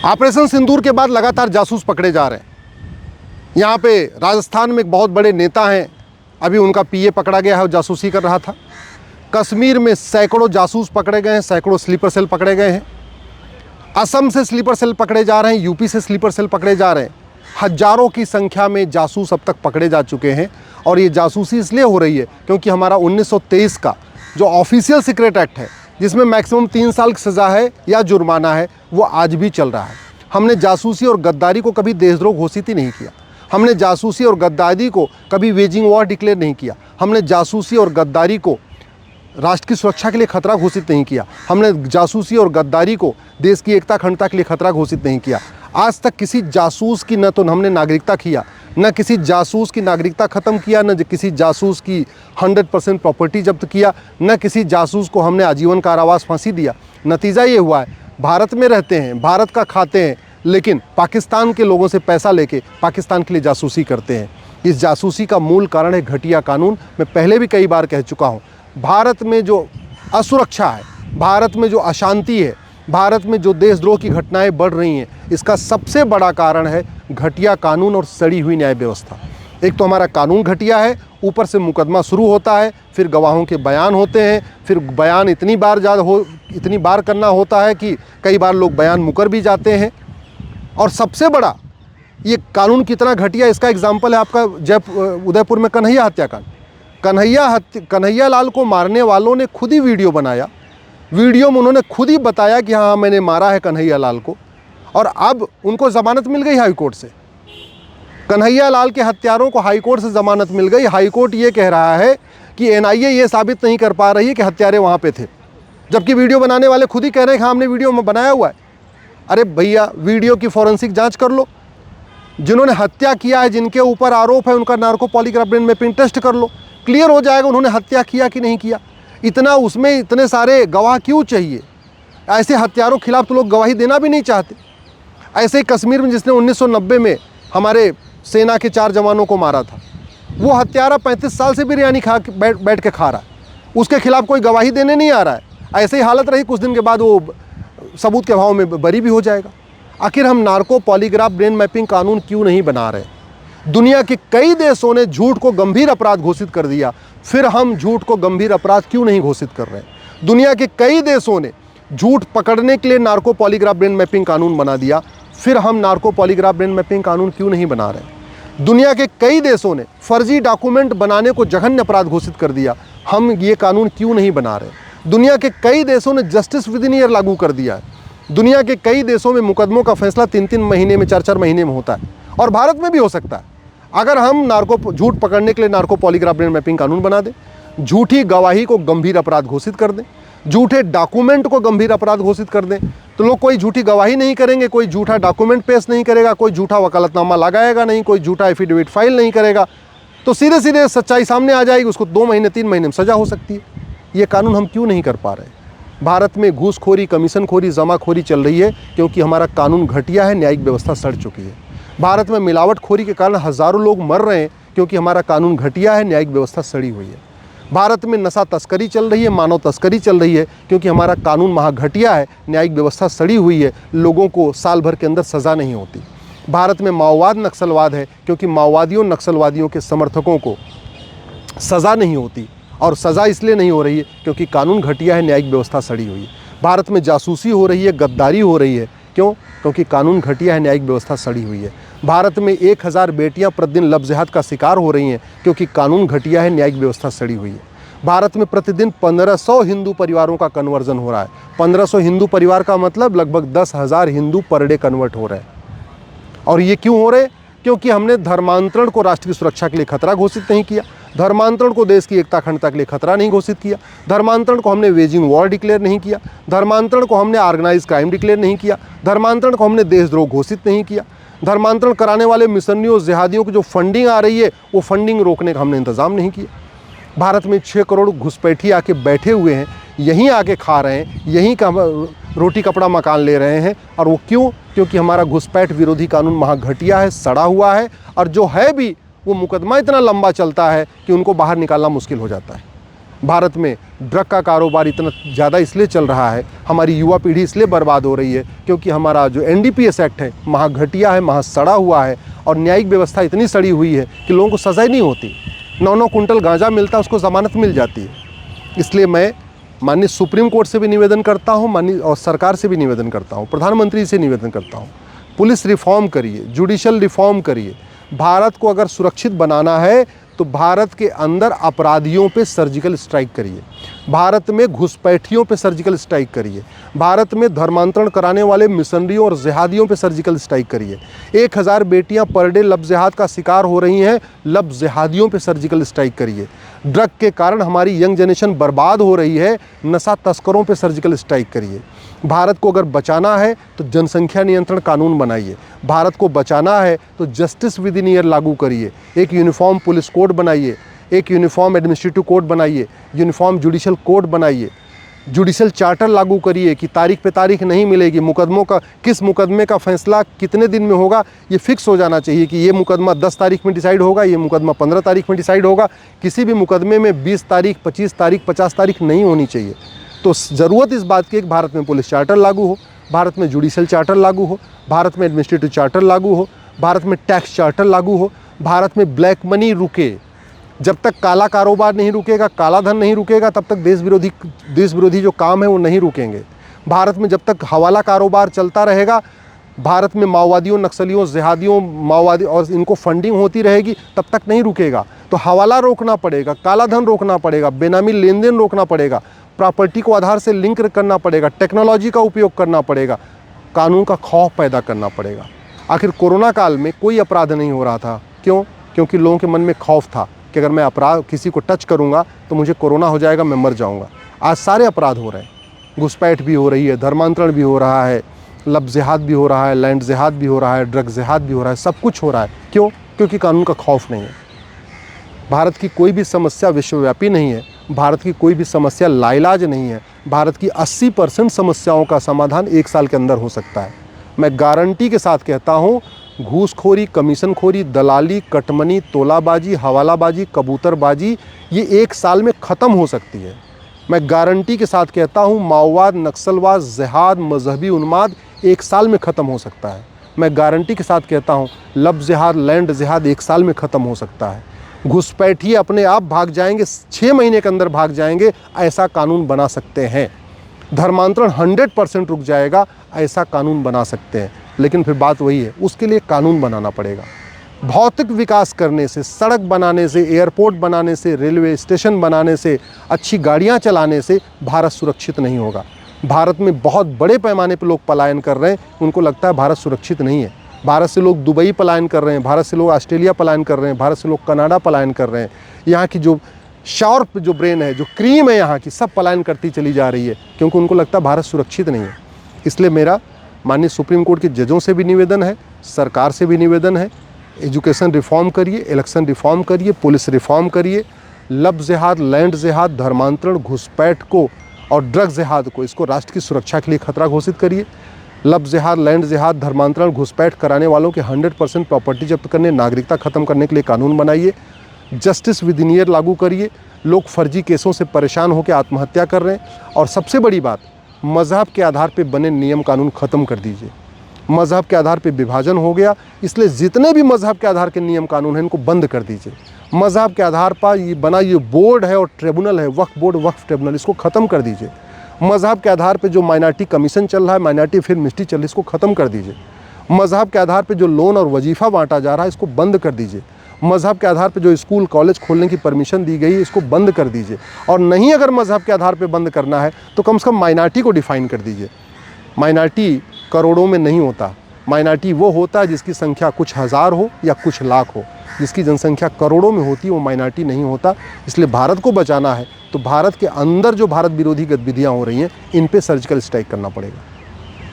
Operation सिंदूर के बाद लगातार जासूस पकड़े जा रहे हैं। यहाँ पे राजस्थान में एक बहुत बड़े नेता हैं, अभी उनका पीए पकड़ा गया है, वो जासूसी कर रहा था। कश्मीर में सैकड़ों जासूस पकड़े गए हैं, सैकड़ों स्लीपर सेल पकड़े गए हैं। असम से स्लीपर सेल पकड़े जा रहे हैं, यूपी से स्लीपर सेल पकड़े जा रहे हैं। हजारों की संख्या में जासूस अब तक पकड़े जा चुके हैं। और ये जासूसी इसलिए हो रही है क्योंकि हमारा 1923 का जो ऑफिशियल सीक्रेट एक्ट है, जिसमें मैक्सिमम 3 साल की सज़ा है या जुर्माना है, वो आज भी चल रहा है। हमने जासूसी और गद्दारी को कभी देशद्रोह घोषित ही नहीं किया। हमने जासूसी और गद्दारी को कभी वेजिंग वॉर डिक्लेयर नहीं किया। हमने जासूसी और गद्दारी को राष्ट्र की सुरक्षा के लिए खतरा घोषित नहीं किया। हमने जासूसी और गद्दारी को देश की एकता अखंडता के लिए खतरा घोषित नहीं किया। आज तक किसी जासूस की न तो हमने नागरिकता किया, न किसी जासूस की नागरिकता ख़त्म किया, न किसी जासूस की 100% प्रॉपर्टी जब्त किया, न किसी जासूस को हमने आजीवन कारावास फांसी दिया। नतीजा ये हुआ है, भारत में रहते हैं, भारत का खाते हैं, लेकिन पाकिस्तान के लोगों से पैसा लेके पाकिस्तान के लिए जासूसी करते हैं। इस जासूसी का मूल कारण है घटिया कानून। मैं पहले भी कई बार कह चुका हूँ, भारत में जो असुरक्षा है, भारत में जो अशांति है, भारत में जो देशद्रोह की घटनाएं बढ़ रही हैं, इसका सबसे बड़ा कारण है घटिया कानून और सड़ी हुई न्याय व्यवस्था। एक तो हमारा कानून घटिया है, ऊपर से मुकदमा शुरू होता है, फिर गवाहों के बयान होते हैं, फिर बयान इतनी बार करना होता है कि कई बार लोग बयान मुकर भी जाते हैं। और सबसे बड़ा ये कानून कितना घटिया, इसका एग्जाम्पल है आपका उदयपुर में कन्हैया हत्याकांड। कन्हैया लाल को मारने वालों ने खुद ही वीडियो बनाया। वीडियो में उन्होंने खुद ही बताया कि हाँ, मैंने मारा है कन्हैया लाल को। और अब उनको ज़मानत मिल गई हाई कोर्ट से। कन्हैया लाल के हत्यारों को हाई कोर्ट से ज़मानत मिल गई। हाई कोर्ट ये कह रहा है कि एनआईए ये साबित नहीं कर पा रही है कि हत्यारे वहाँ पे थे, जबकि वीडियो बनाने वाले खुद ही कह रहे हैं कि हाँ, हमने वीडियो में बनाया हुआ है। अरे भैया, वीडियो की फॉरेंसिक जाँच कर लो। जिन्होंने हत्या किया है, जिनके ऊपर आरोप है, उनका narco polygraph brain mapping test कर लो, क्लियर हो जाएगा उन्होंने हत्या किया कि नहीं किया। इतना उसमें इतने सारे गवाह क्यों चाहिए? ऐसे हत्यारों के खिलाफ तो लोग गवाही देना भी नहीं चाहते। ऐसे ही कश्मीर में जिसने 1990 में हमारे सेना के 4 जवानों को मारा था, वो हत्यारा 35 साल से बिरयानी खा के बैठ के खा रहा है, उसके खिलाफ कोई गवाही देने नहीं आ रहा है। ऐसे ही हालत रही, कुछ दिन के बाद वो सबूत के अभाव में बरी भी हो जाएगा। आखिर हम नार्को पॉलीग्राफ ब्रेन मैपिंग कानून क्यों नहीं बना रहे? दुनिया के कई देशों ने झूठ को गंभीर अपराध घोषित कर दिया, फिर हम झूठ को गंभीर अपराध क्यों नहीं घोषित कर रहे हैं? दुनिया के कई देशों ने झूठ पकड़ने के लिए नार्को पॉलीग्राफ ब्रेन मैपिंग कानून बना दिया, फिर हम नार्को पॉलीग्राफ ब्रेन मैपिंग कानून क्यों नहीं बना रहे हैं? दुनिया के कई देशों ने फर्जी डॉक्यूमेंट बनाने को जघन्य अपराध घोषित कर दिया, हम ये कानून क्यों नहीं बना रहे? दुनिया के कई देशों ने जस्टिस विद इन ईयर लागू कर दिया है। दुनिया के कई देशों में मुकदमों का फैसला 3-3 महीने में, 4-4 महीने में होता है, और भारत में भी हो सकता है अगर हम झूठ पकड़ने के लिए नार्को पॉलीग्राफ ब्रेन मैपिंग कानून बना दें, झूठी गवाही को गंभीर अपराध घोषित कर दें, झूठे डॉक्यूमेंट को गंभीर अपराध घोषित कर दें, तो लोग कोई झूठी गवाही नहीं करेंगे, कोई झूठा डॉक्यूमेंट पेश नहीं करेगा, कोई झूठा वकालतनामा लगाएगा नहीं, कोई झूठा एफिडेविट फाइल नहीं करेगा, तो सीधे सीधे सच्चाई सामने आ जाएगी, उसको 2 महीने 3 महीने में सजा हो सकती है। ये कानून हम क्यों नहीं कर पा रहे? भारत में घूसखोरी, कमीशनखोरी, जमाखोरी चल रही है क्योंकि हमारा कानून घटिया है, न्यायिक व्यवस्था सड़ चुकी है। भारत में मिलावटखोरी के कारण हज़ारों लोग मर रहे हैं क्योंकि हमारा कानून घटिया है, न्यायिक व्यवस्था सड़ी हुई है। भारत में नशा तस्करी चल रही है, मानव तस्करी चल रही है क्योंकि हमारा कानून महाघटिया है, न्यायिक व्यवस्था सड़ी हुई है, लोगों को साल भर के अंदर सज़ा नहीं होती। भारत में माओवाद नक्सलवाद है क्योंकि माओवादियों नक्सलवादियों के समर्थकों को सज़ा नहीं होती, और सज़ा इसलिए नहीं हो रही है क्योंकि कानून घटिया है, न्यायिक व्यवस्था सड़ी हुई है। भारत में जासूसी हो रही है, गद्दारी हो रही है, क्यों? क्योंकि कानून घटिया है, न्यायिक व्यवस्था सड़ी हुई है। भारत में 1000 बेटियां प्रतिदिन लव जिहाद का शिकार हो रही हैं क्योंकि कानून घटिया है, न्यायिक व्यवस्था सड़ी हुई है। भारत में प्रतिदिन 1500 हिंदू परिवारों का कन्वर्जन हो रहा है। 1500 हिंदू परिवार का मतलब लगभग 10,000 हिंदू पर डे कन्वर्ट हो रहे हैं। और ये क्यों हो रहे? क्योंकि हमने धर्मांतरण को राष्ट्र की सुरक्षा के लिए खतरा घोषित नहीं किया, धर्मांतरण को देश की एकता अखंडता के लिए खतरा नहीं घोषित किया, धर्मांतरण को हमने वेजिंग वॉर डिक्लेयर नहीं किया, धर्मांतरण को हमने ऑर्गेनाइज क्राइम डिक्लेयर नहीं किया, धर्मांतरण को हमने देशद्रोह घोषित नहीं किया, धर्मांतरण कराने वाले मिशनरियों, जिहादियों की जो फंडिंग आ रही है, वो फंडिंग रोकने का हमने इंतजाम नहीं किया। भारत में 6 करोड़ घुसपैठी आके बैठे हुए हैं, यहीं आके खा रहे हैं, यहीं का रोटी कपड़ा मकान ले रहे हैं। और वो क्यों? क्योंकि हमारा घुसपैठ विरोधी कानून महाघटिया है, सड़ा हुआ है, और जो है भी वो मुकदमा इतना लंबा चलता है कि उनको बाहर निकालना मुश्किल हो जाता है। भारत में ड्रग का कारोबार इतना ज़्यादा इसलिए चल रहा है, हमारी युवा पीढ़ी इसलिए बर्बाद हो रही है क्योंकि हमारा जो NDPS एक्ट है महा घटिया है, महा सड़ा हुआ है और न्यायिक व्यवस्था इतनी सड़ी हुई है कि लोगों को सज़ा ही नहीं होती। 9-9 कुंटल गांजा मिलता है, उसको ज़मानत मिल जाती है। इसलिए मैं माननीय सुप्रीम कोर्ट से भी निवेदन करता हूँ, माननीय और सरकार से भी निवेदन करता हूँ, प्रधानमंत्री से निवेदन करता हूँ, पुलिस रिफॉर्म करिए, जुडिशल रिफॉर्म करिए। भारत को अगर सुरक्षित बनाना है तो भारत के अंदर अपराधियों पे सर्जिकल स्ट्राइक करिए, भारत में घुसपैठियों पे सर्जिकल स्ट्राइक करिए, भारत में धर्मांतरण कराने वाले मिशनरियों और जिहादियों पे सर्जिकल स्ट्राइक करिए। 1000 बेटियां पर डे लब जिहाद का शिकार हो रही हैं, लब जिहादियों पे सर्जिकल स्ट्राइक करिए। ड्रग के कारण हमारी यंग जनरेशन बर्बाद हो रही है, नशा तस्करों पे सर्जिकल स्ट्राइक करिए। भारत को अगर बचाना है तो जनसंख्या नियंत्रण कानून बनाइए, भारत को बचाना है तो जस्टिस विद इन ईयर लागू करिए, एक यूनिफॉर्म पुलिस कोड बनाइए, एक यूनिफॉर्म एडमिनिस्ट्रेटिव कोड बनाइए, यूनिफॉर्म जुडिशल कोड बनाइए, जुडिशल चार्टर लागू करिए कि तारीख पे तारीख नहीं मिलेगी, मुकदमों का किस मुकदमे का फैसला कितने दिन में होगा ये फिक्स हो जाना चाहिए कि ये मुकदमा 10 तारीख में डिसाइड होगा, ये मुकदमा 15 तारीख में डिसाइड होगा। किसी भी मुकदमे में 20 तारीख, 25 तारीख, 50 तारीख नहीं होनी चाहिए। तो ज़रूरत इस बात की कि भारत में पुलिस चार्टर लागू हो, भारत में जुडिशल चार्टर लागू हो, भारत में एडमिनिस्ट्रेटिव चार्टर लागू हो, भारत में टैक्स चार्टर लागू हो, भारत में ब्लैक मनी रुके। जब तक काला कारोबार नहीं रुकेगा, काला धन नहीं रुकेगा, तब तक देश विरोधी जो काम है वो नहीं रुकेंगे। भारत में जब तक हवाला कारोबार चलता रहेगा, भारत में माओवादियों, नक्सलियों, जिहादियों, माओवादी और इनको फंडिंग होती रहेगी, तब तक नहीं रुकेगा। तो हवाला रोकना पड़ेगा, काला धन रोकना पड़ेगा, बेनामी लेन देन रोकना पड़ेगा, प्रॉपर्टी को आधार से लिंक करना पड़ेगा, टेक्नोलॉजी का उपयोग करना पड़ेगा, कानून का खौफ पैदा करना पड़ेगा। आखिर कोरोना काल में कोई अपराध नहीं हो रहा था, क्यों? क्योंकि लोगों के मन में खौफ था कि अगर मैं अपराध किसी को टच करूंगा तो मुझे कोरोना हो जाएगा, मैं मर जाऊंगा। आज सारे अपराध हो रहे हैं, घुसपैठ भी हो रही है, धर्मांतरण भी हो रहा है, लब जिहाद भी हो रहा है, लैंड जिहाद भी हो रहा है, ड्रग जिहाद भी हो रहा है, सब कुछ हो रहा है। क्यों? क्योंकि कानून का खौफ नहीं है। भारत की कोई भी समस्या विश्वव्यापी नहीं है, भारत की कोई भी समस्या लाइलाज नहीं है। भारत की 80% समस्याओं का समाधान 1 साल के अंदर हो सकता है। मैं गारंटी के साथ कहता हूँ, घूसखोरी, कमीशनखोरी, दलाली, कटमनी, तोलाबाजी, हवालाबाजी, कबूतरबाजी ये 1 साल में ख़त्म हो सकती है। मैं गारंटी के साथ कहता हूँ, माओवाद, नक्सलवाद, जिहाद, मजहबी उन्माद 1 साल में ख़त्म हो सकता है। मैं गारंटी के साथ कहता हूँ, लब जिहाद, लैंड जिहाद 1 साल में ख़त्म हो सकता है। घुसपैठिए अपने आप भाग जाएंगे, 6 महीने के अंदर भाग जाएंगे, ऐसा कानून बना सकते हैं। धर्मांतरण 100% रुक जाएगा, ऐसा कानून बना सकते हैं। लेकिन फिर बात वही है, उसके लिए कानून बनाना पड़ेगा। भौतिक विकास करने से, सड़क बनाने से, एयरपोर्ट बनाने से, रेलवे स्टेशन बनाने से, अच्छी गाड़ियां चलाने से भारत सुरक्षित नहीं होगा। भारत में बहुत बड़े पैमाने पर लोग पलायन कर रहे हैं, उनको लगता है भारत सुरक्षित नहीं है। भारत से लोग दुबई पलायन कर रहे हैं, भारत से लोग ऑस्ट्रेलिया पलायन कर रहे हैं, भारत से लोग कनाडा पलायन कर रहे हैं। यहाँ की जो शार्प जो ब्रेन है, जो क्रीम है यहाँ की, सब पलायन करती चली जा रही है, क्योंकि उनको लगता है भारत सुरक्षित नहीं है। इसलिए मेरा माननीय सुप्रीम कोर्ट के जजों से भी निवेदन है, सरकार से भी निवेदन है, एजुकेशन रिफॉर्म करिए, इलेक्शन रिफॉर्म करिए, पुलिस रिफॉर्म करिए, लब जिहाद, लैंड जिहाद, धर्मांतरण, घुसपैठ को और ड्रग जिहाद को, इसको राष्ट्र की सुरक्षा के लिए खतरा घोषित करिए। लब जिहाद, लैंड जिहाद, धर्मांतरण, घुसपैठ कराने वालों के 100% प्रॉपर्टी जब्त करने, नागरिकता खत्म करने के लिए कानून बनाइए। जस्टिस विद इन ईयर लागू करिए। लोग फर्जी केसों से परेशान होकर आत्महत्या कर रहे हैं। और सबसे बड़ी बात, मज़हब के आधार पर बने नियम कानून ख़त्म कर दीजिए। मज़हब के आधार पर विभाजन हो गया, इसलिए जितने भी मज़हब के आधार के नियम कानून हैं इनको बंद कर दीजिए। मज़हब के आधार पर ये बना ये बोर्ड है और ट्रिब्यूनल है, वक्फ बोर्ड, वक्फ ट्रिब्यूनल, इसको ख़त्म कर दीजिए। मज़हब के आधार पे जो माइनॉरिटी कमीशन चल रहा है, माइनॉरिटी फिल्म मिनिस्ट्री चल रही है, इसको ख़त्म कर दीजिए। मज़हब के आधार पे जो लोन और वजीफ़ा बांटा जा रहा है, इसको बंद कर दीजिए। मज़हब के आधार पे जो स्कूल कॉलेज खोलने की परमिशन दी गई है, इसको बंद कर दीजिए। और नहीं अगर मज़हब के आधार पे बंद करना है तो कम से कम माइनॉरिटी को डिफ़ाइन कर दीजिए। माइनॉरिटी करोड़ों में नहीं होता, माइनॉरिटी वो होता है जिसकी संख्या कुछ हज़ार हो या कुछ लाख हो। जिसकी जनसंख्या करोड़ों में होती है वो माइनॉरिटी नहीं होता। इसलिए भारत को बचाना है तो भारत के अंदर जो भारत विरोधी गतिविधियाँ हो रही हैं, इन पे सर्जिकल स्ट्राइक करना पड़ेगा।